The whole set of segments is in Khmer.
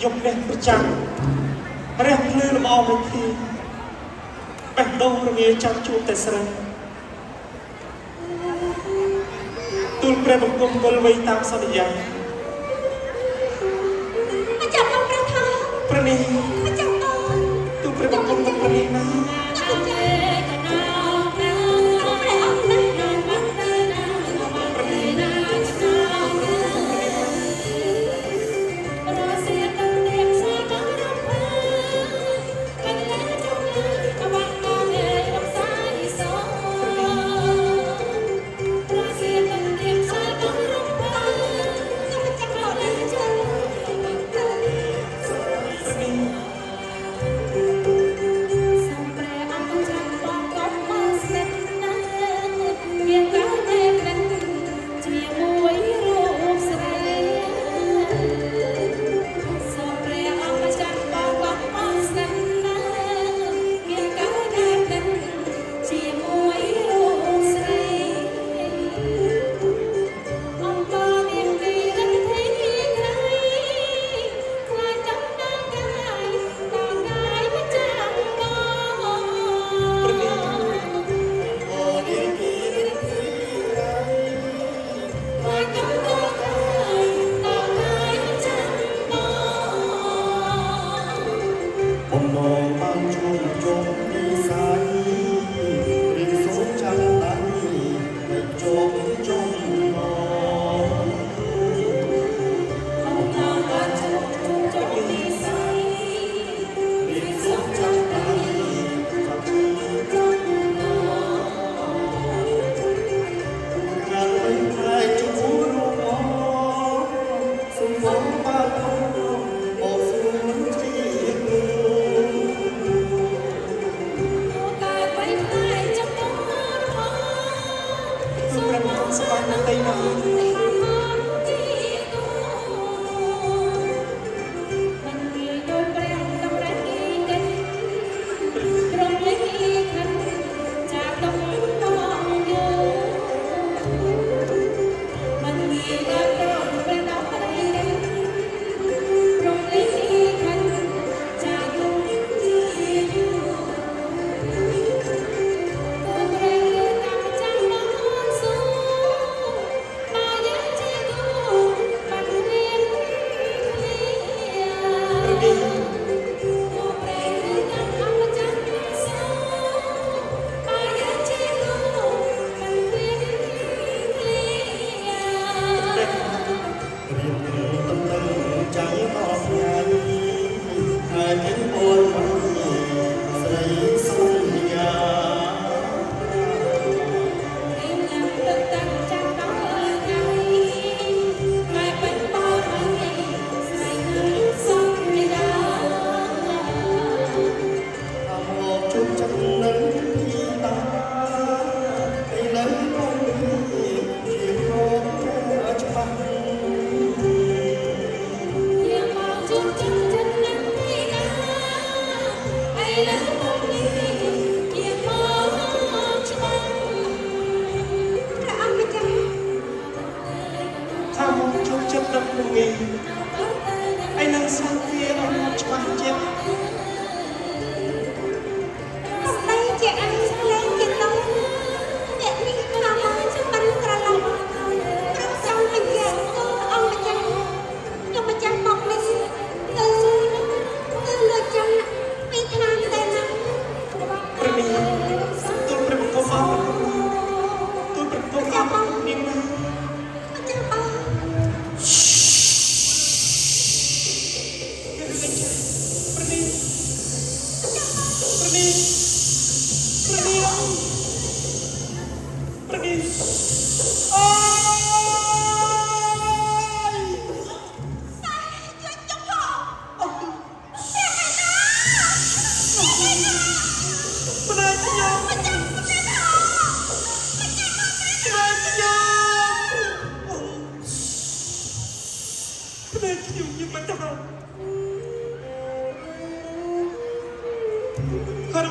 ยกเล่นประจังเรียกคลื่นลมออกไปทีแบ่งดงระเบียจับจูบแต่สระตูนเปรย์บุกกลมกลไว้ตามสัญญามาจับเราประทานประณีมาจับเราตูนเปรย์บุกกลมประณีนะ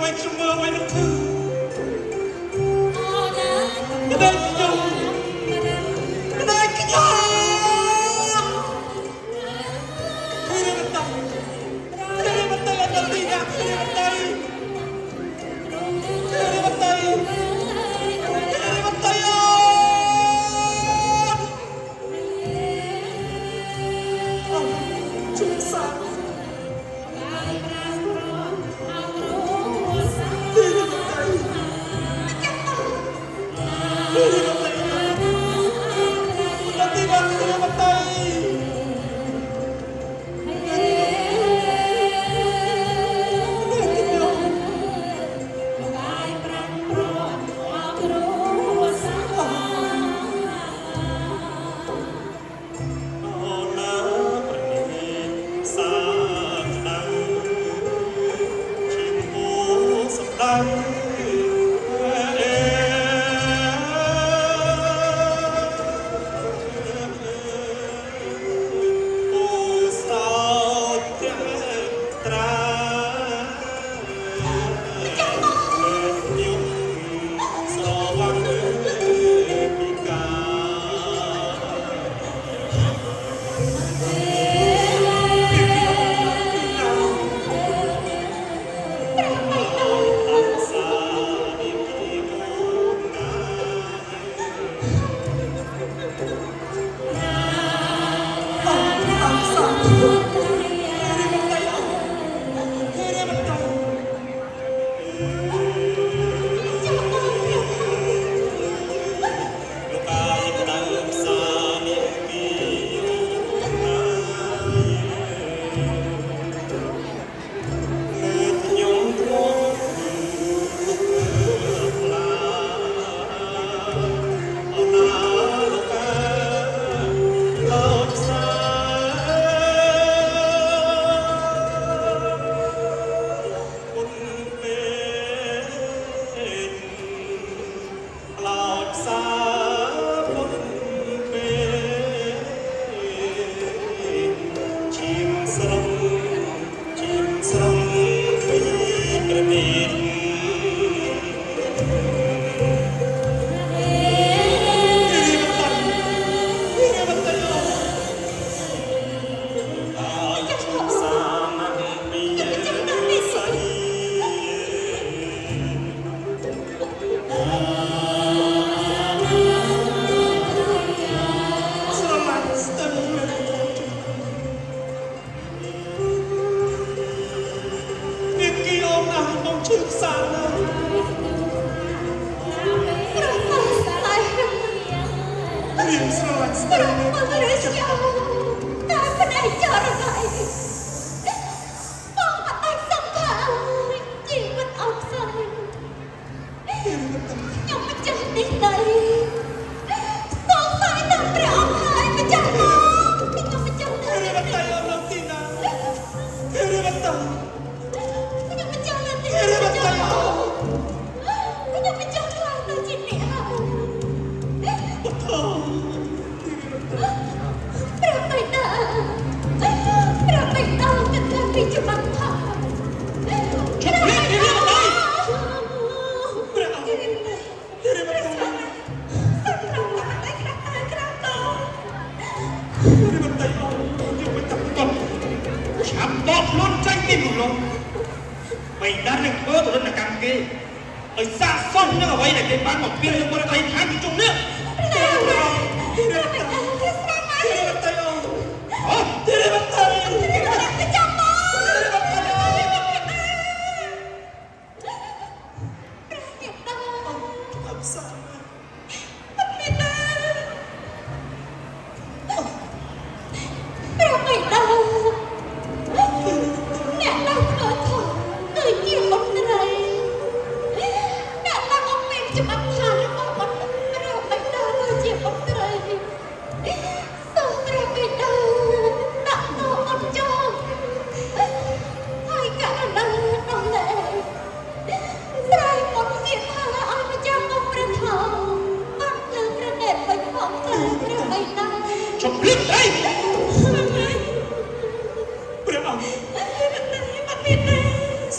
ឲ្យខ្ញុំមើលឲ្យនឹងគឺ អូណា ក្តីខ្ញុំក្តីខ្ញុំគឺរត់ទៅគឺរត់ទៅអត់ទីណាគឺរត់ទៅគឺរត់ទៅគឺរត់ទៅអូជួយសា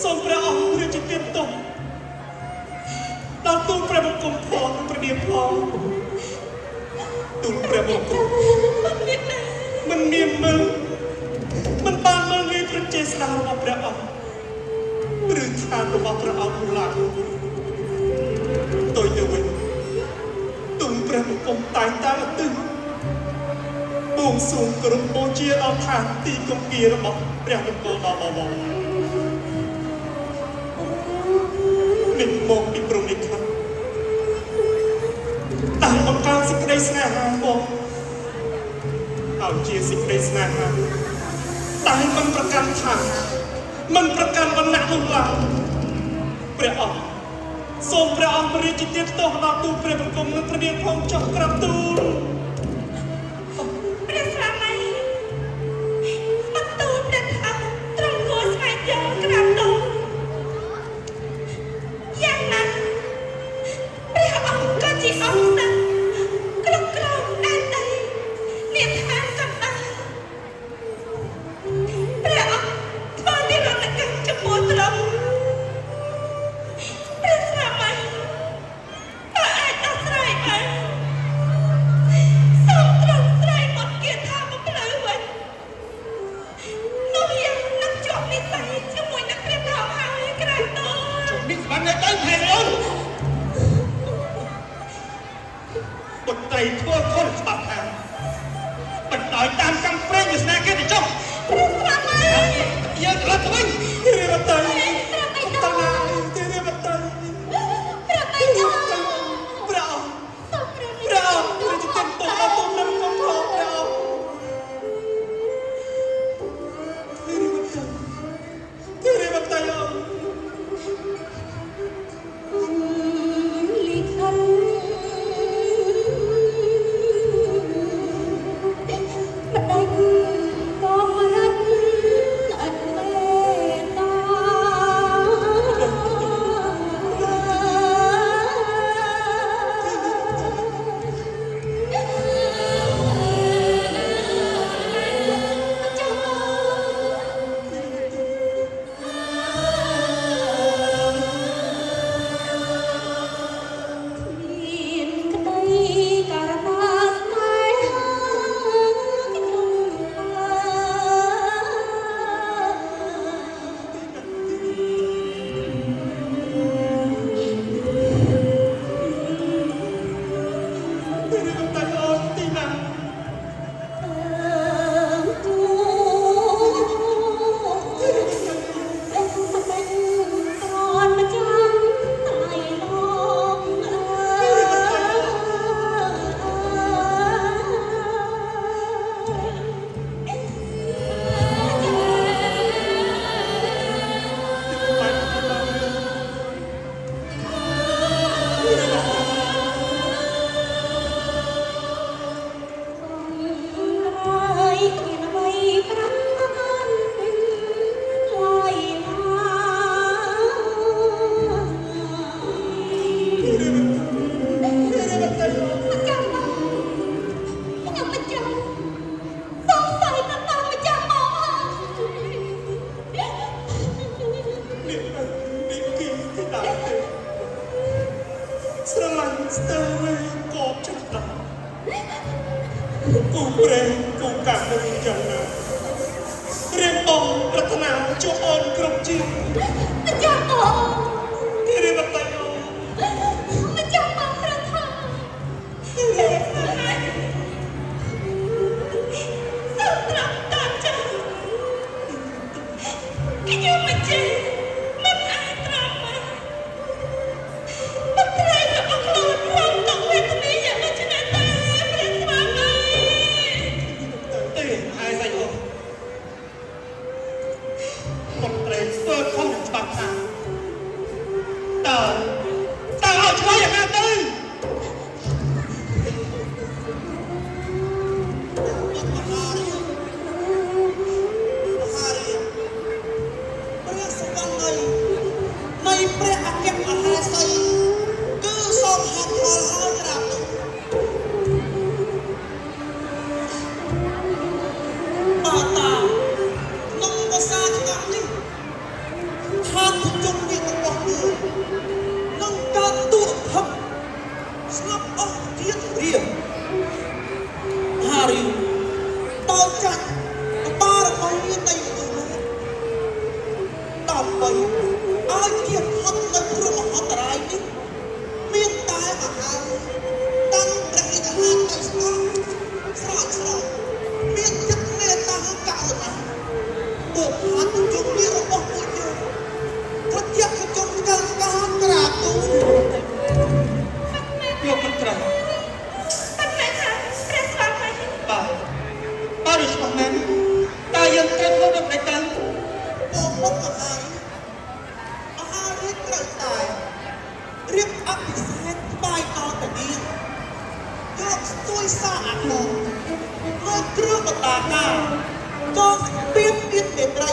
សូមព្រះអង្គព្រះជាទៀនទុំ មង្គល មិនមានណា มันបានមើលងាយព្រះចេស្តារបស់ព្រះអង្គឬឋានរបស់ព្រះអង្គឡើងទុយទៅវិញទុំព្រះបង្គំតែងតាទិញបួងសួងគ្រប់បូជាដល់ឋានទីគម្ពីររបស់ព្រះនគរដល់បវរនេះមកពីព្រំនេះខាងតែបង្កើនសេចក្តីស្នេហាមកឲ្យជាសេចក្តីស្នេហាតែមិនប្រកាន់ឋានមិនប្រកាន់វណ្ណៈនោះឡើយព្រះអង្គសូមព្រះអង្គរាជទានទោសដល់ទូលព្រះបង្គំនិងព្រះនាងផងចុះក្រាបទូល ព្រះស្វាមីបន្ទូលព្រះថាត្រង់គួរស្វែងយល់ក្រាបទូលយ៉ាងណាព្រះអង្គក៏ជាអង្គសឹកគ្រប់គ្រងដែនដីនាឋានកំដៅព្រះអង្គធ្វើនិរន្តរកម្មចំពោះទ្រង់ព្រះស្វាមីតើអាចដោះស្រាយបានសូមទ្រង់ស្រាយមន្តគាថាមកផ្លូវវិញនោះយ៉ាងនឹងជាប់និស្ស័យជាមួយនឹងព្រះថោងហើយក្រែងតូច នេះស្មាននៅទៅថៃអូនបុត្រីធ្វើខុសច្បាប់ខាងបណ្ដោយតាមកម្មព្រេងវាសនាគេទៅចុះ ព្រះស្វាមី យើងត្រឡប់ទៅវិញរៀបទៅ ព្រះបិតា តាណាទេរៀបទៅ ព្រះបិតា ព្រះអង្គ សូមព្រះ ព្រះអង្គរាជទានទោសដល់ទូលព្រះបង្គំផងព្រះអង្គរៀបទៅអូន លីខិនម្ដេចក៏មិនអត់មេត្តា មានក្តីករណាស្នេហាក្នុងទៅអូនទីណា ទូមិនក្រនមកចាំថ្លៃឡងហើយគ្មានអ្វីប្រាំបានថ្លៃណា ម្ចាស់មកខ្ញុំម្ចាស់សង្ស័យទៅតាមម្ចាស់មកហើយ នេះគឺទីណាទេស្រឡាញ់ស្ទើរវិញកបចិត្តដល់គូព្រេងគូកាត់នឹងយ៉ាងណារៀបបងប្រាថ្នាជួបអូនគ្រប់ជា ម្ចាស់មក រៀបទៅអូន ម្ចាស់មកព្រះថាព្រះស្រីសូមត្រង់តាមចាស់ខ្ញុំម្ចាស់មិនអាចត្រង់បានមិនត្រូវរបស់ខ្លួនរងទុក្ខវេទនាយ៉ាងដូចនេះទេព្រះស្វាមី ទេហើយស្អីអូនបុត្រីធ្វើខុសនឹងច្បាប់ថាតើឲ្យឆ្លើយយ៉ាងណាទៅ ព្រះសវណ្ណនៃព្រះអគ្គមហេសីគឺសូមហៅផលហើយក្រាបទូលបើតាក្នុងភាសាឆ្នាំនេះថាភជននេះរបស់យើងនឹងកើតទូរភពស្លាប់អស់ទៀតរៀង រីតោចាច់តារបស់មានតែដល់បីឲ្យជាផុតនៅព្រោះមហន្តរាយនេះមានតែមហាតាំងព្រះរាជហានទៅស្គាល់ស្រោចស្រោចមានចិត្តមេត្តាករុណាទើបហាត់ជុំនេះរបស់ពួកយើងត្រជាក់ជុំកាលការក្រាបទូលយកមិនត្រូវ ប៉ុន្តែថាព្រះស្វាមី បាទដូចស្មានតែយើងត្រូវធ្វើដូចតែទៅ បងពុកមហារាជត្រូវតែរៀបអភិសេកថ្វាយដល់តានាងយកស្ទួយសាអាណោហើយគ្រឿងបតាកាចងស្ពានទៀតមេត្រី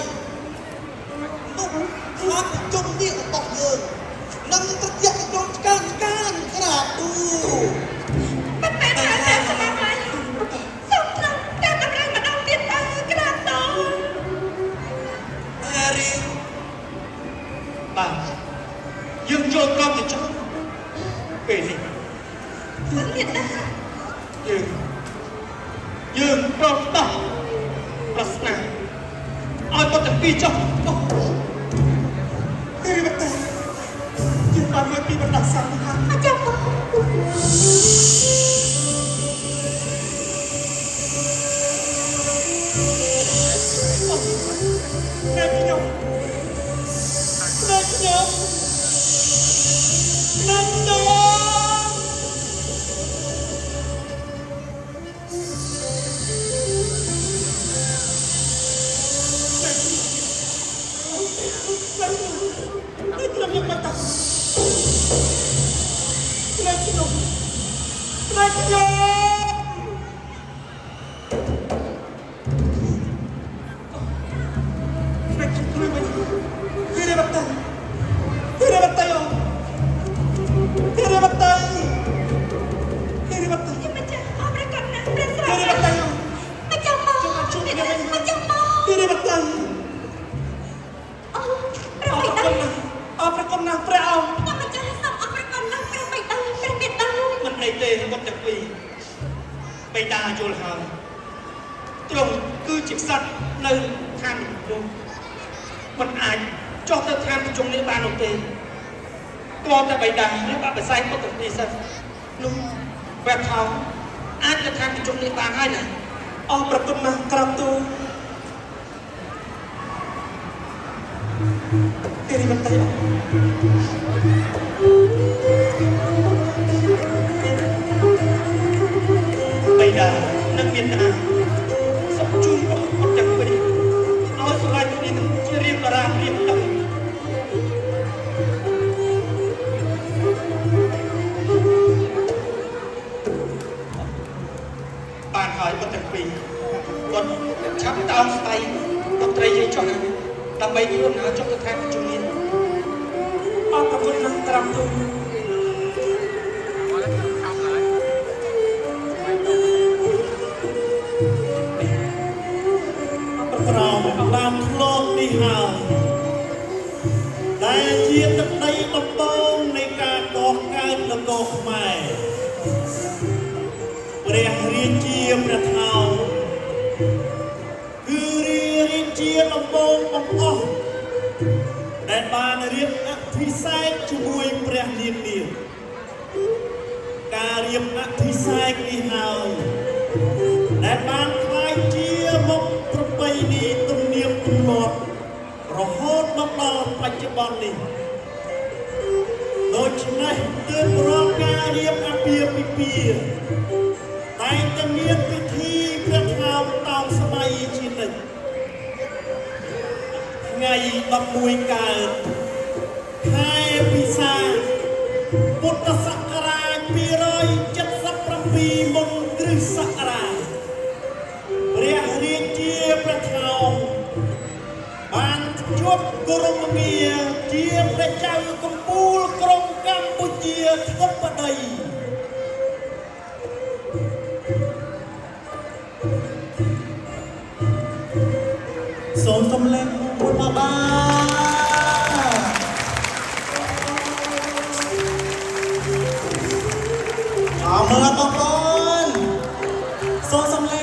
នោះខាត់ជុំនេះរបស់យើងនឹងត្រជាក់ជុំឆ្កានក្រាបទូល ប៉ុន្តែថាព្រះស្វាមីសូមត្រង់តែតម្លៃម្ដងទៀតដែរក្រាបតូល ហារី បាទយើងចូលក្រុមទៅចុះពេលនេះ មិនទៀតណា យើងប្រកបប្រស្នាឲ្យបទទាំងពីរចុះពេលតែយើងបានមើលពីបណ្ដាសាស្ត្រថា អញ្ចឹងមក អ្នកខ្ញុំអ្នកខ្ញុំអ្នកខ្ញុំยังมาตัดเล็กยมเล็กยมเล็กยมเลยมันที่เรียบตัดที่เรียบตัดยมที่เรียบตัดที่เรียบตัด ខ្ញុំមិនចាស់អរប្រកបណាស់ព្រះស្វា ที่ មី เรียบตัดยម មិនចាំមក ជួយ មិន ខ្ញុំ ចាំមក ที่เรียบตัด អូព្រះ អ បិ រ តា គុណណាស់អរគុណណាស់ព្រះអង្គ ខ្ញុំមិនចាស់សូមអរប្រកបណាស់ព្រះបិតាព្រះមេត្តា មិនអីទេបុត្រទាំងពីរបេតាយល់ហើយទ្រង់គឺជាក្សត្រនៅឋាននោះមិនអាចចុះទៅឋានប្រជុំនេះបាននោះទេគ្រាន់តែបេតារៀបអភិសេកបុត្រទាំងពីរសិននោះព្រះថោងអាចទៅឋានប្រជុំនេះបានហើយណាអរប្រគុណណាស់ក្រាបទូលទេរីបន្តិចបេតានឹងមានតាសុខជួយបុត្រទាំងពីរឲ្យស្រឡាញ់គ្នានឹងជារៀងរារៀងដឹងបានហើយបុត្រទាំងពីរគាត់ឆាប់តោងស្បៃបុត្រីយាយចុះណាដើម្បីខ្លួនណាចុះទៅឋានប្រជុំនេះអរគុណណាស់ក្រាបទូល ក្រោមបានធ្លាប់នេះហើយដែលជាទឹកដីដំបូងនៃការកកើតនគរខ្មែរព្រះរាជាព្រះថោងគឺរាជាដំបូងបង្អស់ដែលបានរៀបអភិសេកជាមួយព្រះនាងនាងការរៀបអភិសេកនេះហើយដែលបានខ្លាយជាមុខប្រពៃណីទំនៀមទម្លាប់រហូតមកដល់បច្ចុប្បន្ននេះដូច្នេះទើបរាល់ការរៀបអាពាហ៍ពិពាហ៍តែងតែមានពិធីព្រះថោងតោងស្បៃជានិច្ចថ្ងៃ11កើតខែពិសាពុទ្ធសករាជ277មុនគ្រិស្តសករាជព្រះរាជាព្រះថោងបានជួបគោរពងារជាព្រះចៅកំពូលក្រុងកម្ពុជាធិបតី សូមសំឡេងពុទ្ធបាអើមើលបងប្អូនសូមសំឡេង